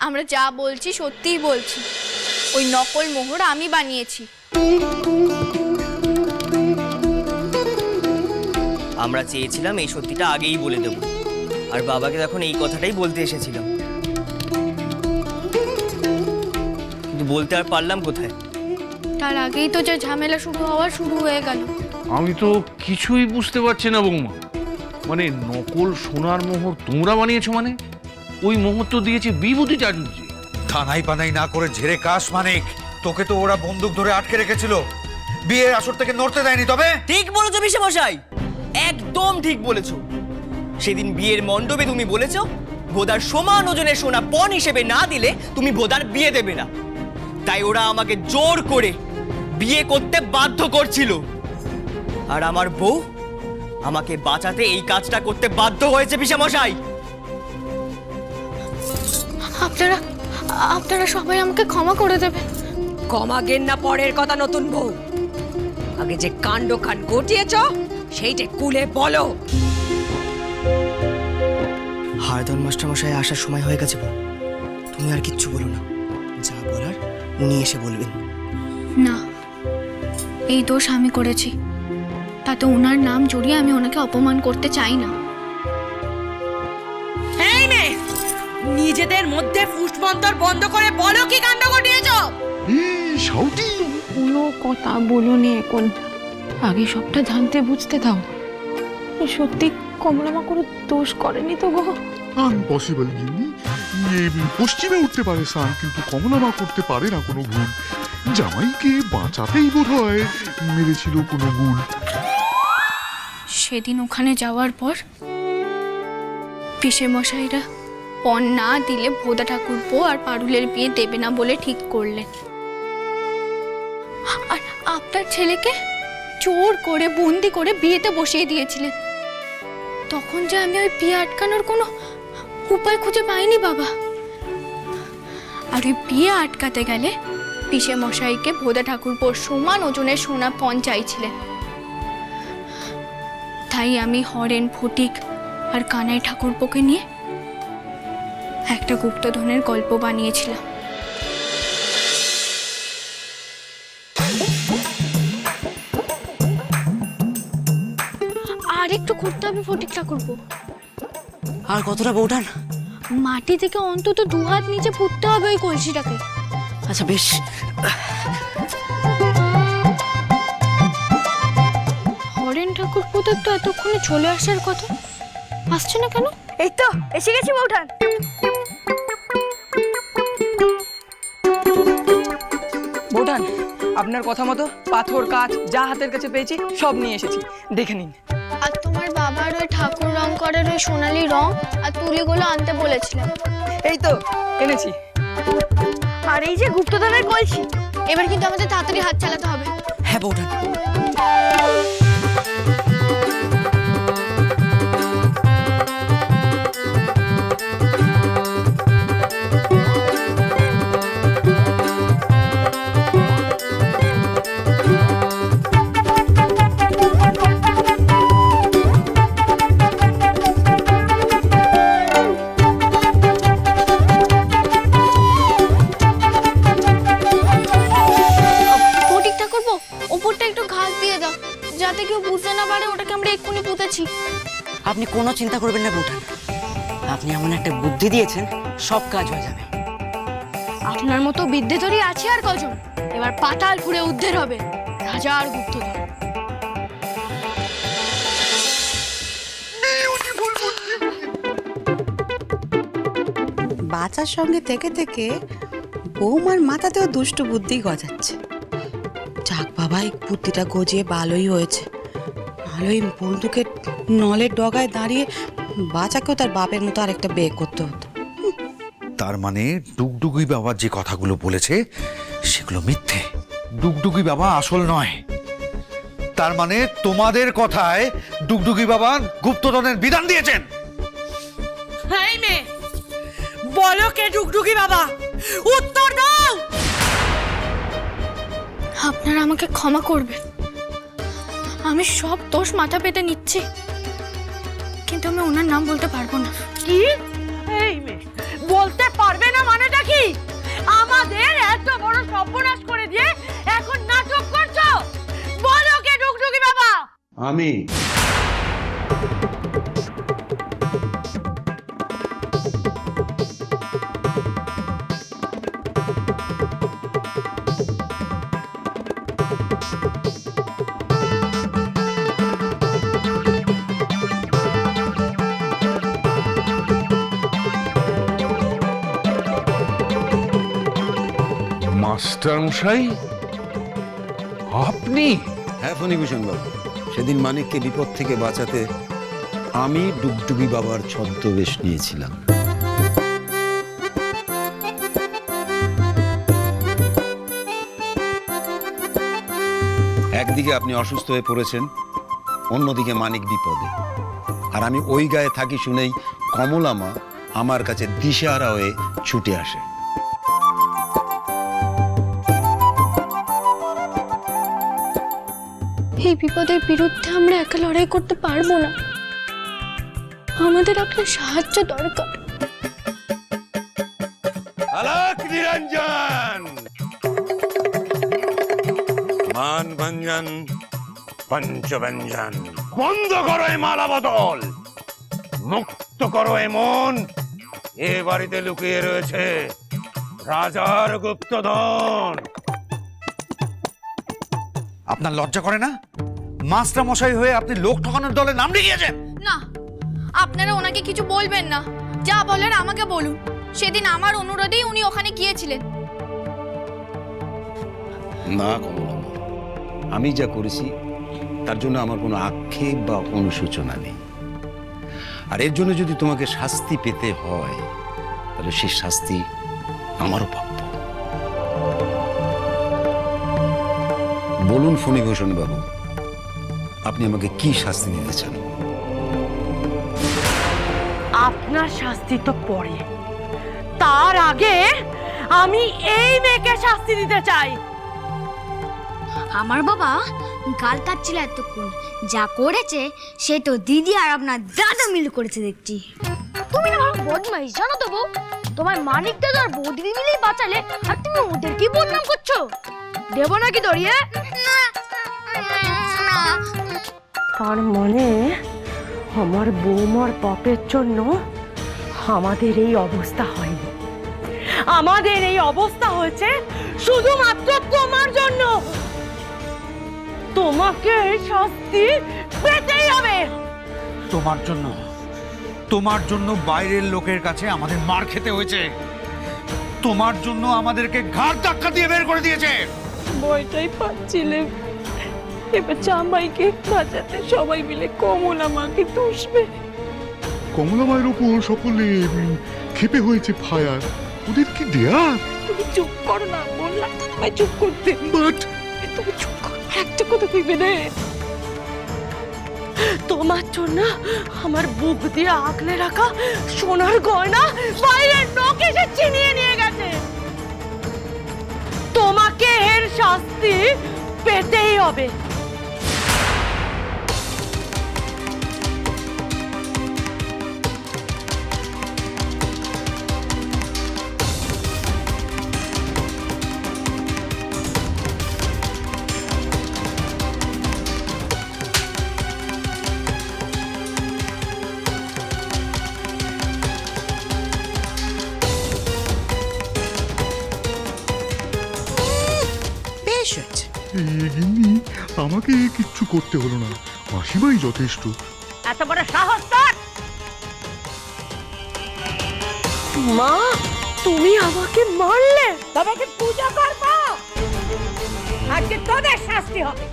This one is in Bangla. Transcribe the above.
আমরা যা বলছি সত্যিই বলছি, ওই নকল মোহর আমি বানিয়েছি। আমরা চেয়েছিলাম এই সত্যিটা আগেই বলে দেব, আর বাবাকে তখন এই কথাটাই বলতে এসেছিলাম, কিন্তু বলতে আর পারলাম কোথায়। তার আগেই তো যা ঝামেলা শুরু হয়ে গেল। আমি তো কিছুই বুঝতে পারছি না বৌমা। মানে নকল সোনার মোহর তোমরা বানিয়েছো? মানে ওই মোহর তো দিয়েছে বিভূতি চাটুর্য। কানাই পানাই না করে ঝেড়ে কাশ মানিক, তোকে তো ওরা বন্দুক ধরে আটকে রেখেছিল, বিয়ের আসর থেকে নড়তে দেয়নি। তবে ঠিক বলেছো পিসেমশাই, একদম ঠিক বলেছো। সেদিন বিয়ের মণ্ডপে তুমি বলেছো ভোদার সমান ওজনের সোনা পণ হিসেবে না দিলে তুমি ভোদার বিয়ে দেবে না। তাই ওরা আমাকে জোর করে বিয়ে করতে বাধ্য করছিল, আর আমার বউ আমাকে বাঁচাতে এই কাজটা করতে বাধ্য হয়েছে পিসেমশাই। আপনারা আপনারা সবাই আমাকে ক্ষমা করে দেবেন। ক্ষমা না পরের কথা, নতুন বউ আগে যে কাণ্ড খান ঘটিয়েছ সেইটা কুলে বলো। হারদন মাস্টারমশাই আসার সময় হয়ে গেছে, বোন তুমি আর কিচ্ছু বলো না, যা বলার উনি এসে বলবেন। না, এই দোষ আমি করেছি, তাতে ওনার নাম জড়িয়ে আমি ওনাকে অপমান করতে চাই না। এই মেয়ে, নিজেদের মধ্যে ফুটমন্তর বন্ধ করে বলো কি কাণ্ড ঘটিয়েছ। সাউটি কোনো কথা বলো নি এখন, আগে সবটা জানতে বুঝতে দাও। সত্যি কমলামা কোনো দোষ করেনি তো গো? আনপসিবল গিন্নি, পশ্চিমে উঠতে পারে সান, কিন্তু কমলা মা করতে পারে না কোনো ভুল। জামাইকে বাঁচাতেই বোধ হয় মেরেছিল কোনো ভুল। সেদিন ওখানে যাওয়ার পর পিসেমশাইরা পণ না দিলে ভোদা ঠাকুরপো আর পারুলের বিয়ে দেবে না বলে ঠিক করলেন। আর আপনার ছেলেকে জোর করে বন্দি করে বিয়েতে বসিয়ে দিয়েছিলেন। তখন যে আমি ওই বিয়ে আটকানোর কোনো উপায় খুঁজে পাইনি বাবা। আর ওই বিয়ে আটকাতে গেলে পিসেমশাইকে ভোদা ঠাকুরপোর সমান ওজনের সোনা পণ চাইছিলেন। তাই আমি হরেন, ফটিক আর কানাই ঠাকুরপোকে নিয়ে একটা গুপ্তধনের গল্প বানিয়েছিলাম। আর একটু করতে হবে ফটিক ঠাকুরপো। আর কতটা বউঠান? মাটি থেকে অন্তত 2 হাত নিচে পুঁততে হবে ওই কলসিটাকে। আচ্ছা বেশ। হরেন ঠাকুরপোদের তো এতক্ষণে চলে আসার কথা, আসছে না কেন? এই তো এসে গেছি বউঠান। বউঠান, আপনার কথা মতো পাথর, কাঠ যা হাতের কাছে পেয়েছি সব নিয়ে এসেছি, দেখে নিন। আর তোমার বাবার ওই ঠাকুর রং করার ওই সোনালি রং আর তুলিগুলো আনতে বলেছিলাম। এই তো এনেছি। আর এই যে গুপ্তধনের কলসি। এবার কিন্তু আমাদের তাড়াতাড়ি হাত চালাতে হবে। হ্যাঁ বউঠান। ফটিক ঠাকুরপো, ওপরটা একটু ঘাস দিয়ে দাও, যাতে কেউ বুঝতে না পারে ওটাকে আমরা এক্ষুনি পুঁতেছি। আপনি কোনো চিন্তা করবেন না বউঠান, আপনি এমন একটা বুদ্ধি দিয়েছেন সব কাজ হয়ে যাবে। আপনার মতো বিদ্যেধরী আছে আর কজন? এবার পাতাল পুরে উদ্ধার হবে রাজা আর গুপ্তধর। বাচ্চার সঙ্গে থেকে থেকে বৌমার মাথাতেও দুষ্টু বুদ্ধি গজাচ্ছে। যাক বাবা, এই বুদ্ধিটা গজিয়ে ভালোই হয়েছে। ভালোই বন্দুকের নলের ডগায় দাঁড়িয়ে বাচ্চাকেও তার বাপের মতো আরেকটা বিয়ে করতে হতো। তার মানে ডুগডুগি বাবা যে কথাগুলো বলেছে সেগুলো মিথ্যে, ডুগডুগি বাবা আসল নয়। তার মানে তোমাদের কথায় ডুগডুগি বাবা গুপ্তধনের বিধান দিয়েছেন। এই মেয়ে, বলো কে ডুগডুগি বাবা, উত্তর দাও। আপনারা আমাকে ক্ষমা করবেন, আমি সব দোষ মাথা পেতে নিচ্ছি, কিন্তু আমি ওনার নাম বলতে পারবো না। কি? এই মেয়ে বলতে পারবে না মানেটা আমি মাস্টার মশাই, আপনি? হ্যাঁ ফণিভূষণ বাবু, সেদিন মানিককে বিপদ থেকে বাঁচাতে আমি ডুগডুগি বাবার ছদ্মবেশ নিয়েছিলাম। একদিকে আপনি অসুস্থ হয়ে পড়েছেন, অন্যদিকে মানিক বিপদে, আর আমি ওই গায়ে থাকি শুনেই কমলা মা আমার কাছে দিশেহারা হয়ে ছুটে আসে। এই বিপদের বিরুদ্ধে আমরা একা লড়াই করতে পারবো না, আমাদের আপনার সাহায্য দরকার। আলোক নিরঞ্জন, মান ভঞ্জন, পঞ্চভঞ্জন, বন্ধ করো এ মালা বদল, মুক্ত করো এ মন। এ বাড়িতে লুকিয়ে রয়েছে রাজার গুপ্তধন। আপনার লজ্জা করে না? মাস্টার মশাই হয়ে আপনি লোক ঠকানোর দলে নাম লিখিয়েছেন। না, আপনারা ওনাকে কিছু বলবেন না, যা বলার আমাকে বলুন। সেদিন আমার অনুরোধেই উনি ওখানে গিয়েছিলেন। না কমলা মা, আমি যা করেছি তার জন্য আমার কোনো আক্ষেপ বা অনুশোচনা নেই। আর এর জন্য যদি তোমাকে শাস্তি পেতে হয়, তাহলে সেই শাস্তি আমারও প্রাপ্য। বলুন ফণিভূষণ বাবু, আপনি আমাকে কি শাস্তি দিতে চান? আপনার শাস্তি তো পরে, তার আগে আমি এই মেয়েকে শাস্তি দিতে চাই। আমার বাবা গাল কাটছিল এতক্ষণ, যা করেছে সে তো দিদি আর আপনার দাদা মিলে করেছে দেখছি। তুমি না ভালো বদমাইশ, জানো তো বউ? তোমার মানিক দাদা আর বৌদি মিলেই বাঁচালে, আর তুমি ওদের কি বদনাম করছো? দেবো নাকি দড়িয়ে? তার মানে আমার বৌমার পাপের জন্য আমাদের এই অবস্থা হয়নি, আমাদের এই অবস্থা হয়েছে শুধুমাত্র তোমার জন্য। তোমাকে শাস্তি পেতেই হবে। তোমার জন্য বাইরের লোকের কাছে আমাদের মার খেতে হয়েছে। তোমার জন্য আমাদেরকে ঘাড় ধাক্কা দিয়ে বের করে দিয়েছে। ভয়টাই পাচ্ছিলেন, এবার জামাইকে বাঁচাতে সবাই মিলে কমলা মাকে দুষবে। কমলা মায়ের ওপর সকলে ক্ষেপে হয়েছে ফায়ার, ওদের কি দেয়ার? তুমি চুপ করো না, বললাম তোমায় চুপ করতে। বাট তুমি চুপ করো, একটা কথা কইবে না। তোমার জন্য আমার বুক দিয়ে আগলে রাখা সোনার গয়না বাইরের লোক এসে ছিনিয়ে নিয়ে গেছে। তোমাকে এর শাস্তি পেতেই হবে। বেশ হয়েছে। গিন্নি, আমাকে কিচ্ছু করতে হলো না, মাসিমাই যথেষ্ট। এত বড় সাহস তোর! মা, তুমি আমাকে মারলে, তোমাকে পূজা করবো, আজকে তোদের শাস্তি হবে।